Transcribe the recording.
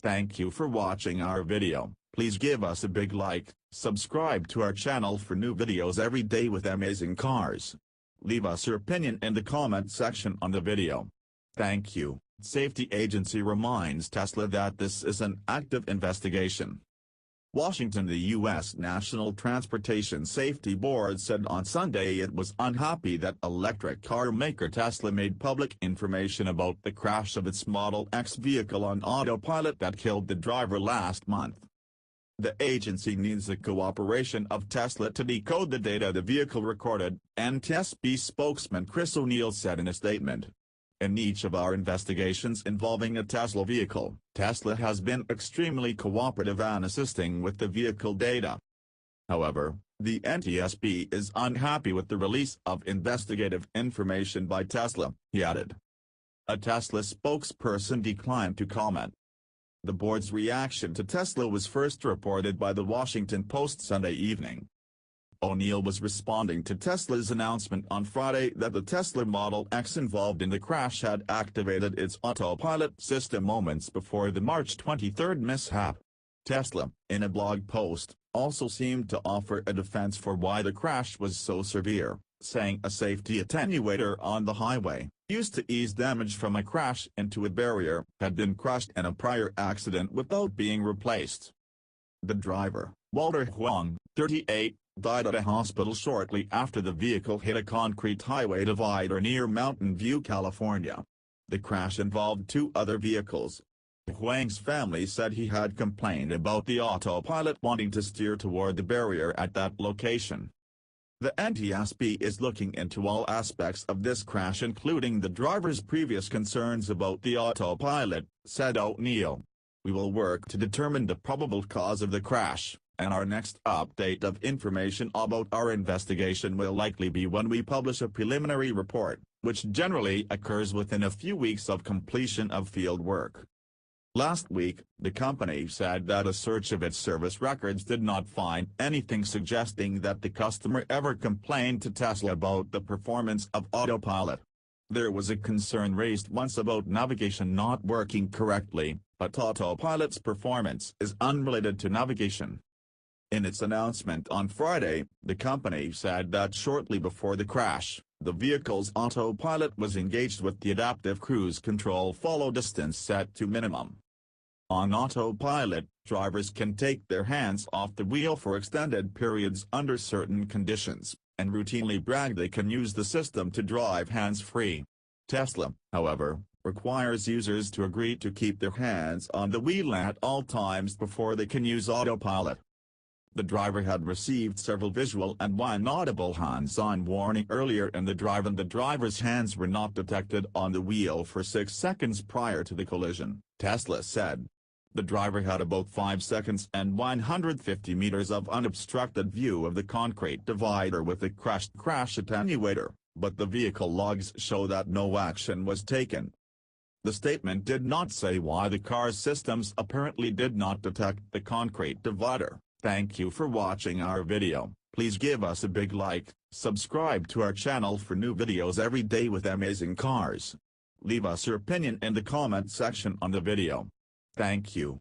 Thank you for watching our video. Please give us a big like, subscribe to our channel for new videos every day with amazing cars. Leave us your opinion in the comment section on the video. Thank you. Safety agency reminds Tesla that this is an active investigation. Washington. The U.S. National Transportation Safety Board said on Sunday it was unhappy that electric car maker Tesla made public information about the crash of its Model X vehicle on Autopilot that killed the driver last month. The agency needs the cooperation of Tesla to decode the data the vehicle recorded, NTSB spokesman Chris O'Neill said in a statement. In each of our investigations involving a Tesla vehicle, Tesla has been extremely cooperative and assisting with the vehicle data. However, the NTSB is unhappy with the release of investigative information by Tesla, he added. A Tesla spokesperson declined to comment. The board's reaction to Tesla was first reported by the Washington Post Sunday evening. O'Neill was responding to Tesla's announcement on Friday that the Tesla Model X involved in the crash had activated its autopilot system moments before the March 23 mishap. Tesla, in a blog post, also seemed to offer a defense for why the crash was so severe, saying a safety attenuator on the highway, used to ease damage from a crash into a barrier, had been crushed in a prior accident without being replaced. The driver, Walter Huang, 38, died at a hospital shortly after the vehicle hit a concrete highway divider near Mountain View, California. The crash involved two other vehicles. Huang's family said he had complained about the autopilot wanting to steer toward the barrier at that location. The NTSB is looking into all aspects of this crash, including the driver's previous concerns about the autopilot, said O'Neill. We will work to determine the probable cause of the crash, and our next update of information about our investigation will likely be when we publish a preliminary report, which generally occurs within a few weeks of completion of field work. Last week, the company said that a search of its service records did not find anything suggesting that the customer ever complained to Tesla about the performance of Autopilot. There was a concern raised once about navigation not working correctly, but Autopilot's performance is unrelated to navigation. In its announcement on Friday, the company said that shortly before the crash, the vehicle's autopilot was engaged with the adaptive cruise control follow distance set to minimum. On autopilot, drivers can take their hands off the wheel for extended periods under certain conditions, and routinely brag they can use the system to drive hands-free. Tesla, however, requires users to agree to keep their hands on the wheel at all times before they can use autopilot. The driver had received several visual and one audible hands-on warning earlier in the drive, and the driver's hands were not detected on the wheel for 6 seconds prior to the collision, Tesla said. The driver had about 5 seconds and 150 meters of unobstructed view of the concrete divider with a crushed crash attenuator, but the vehicle logs show that no action was taken. The statement did not say why the car's systems apparently did not detect the concrete divider. Thank you for watching our video. Please give us a big like, subscribe to our channel for new videos every day with amazing cars. Leave us your opinion in the comment section on the video. Thank you.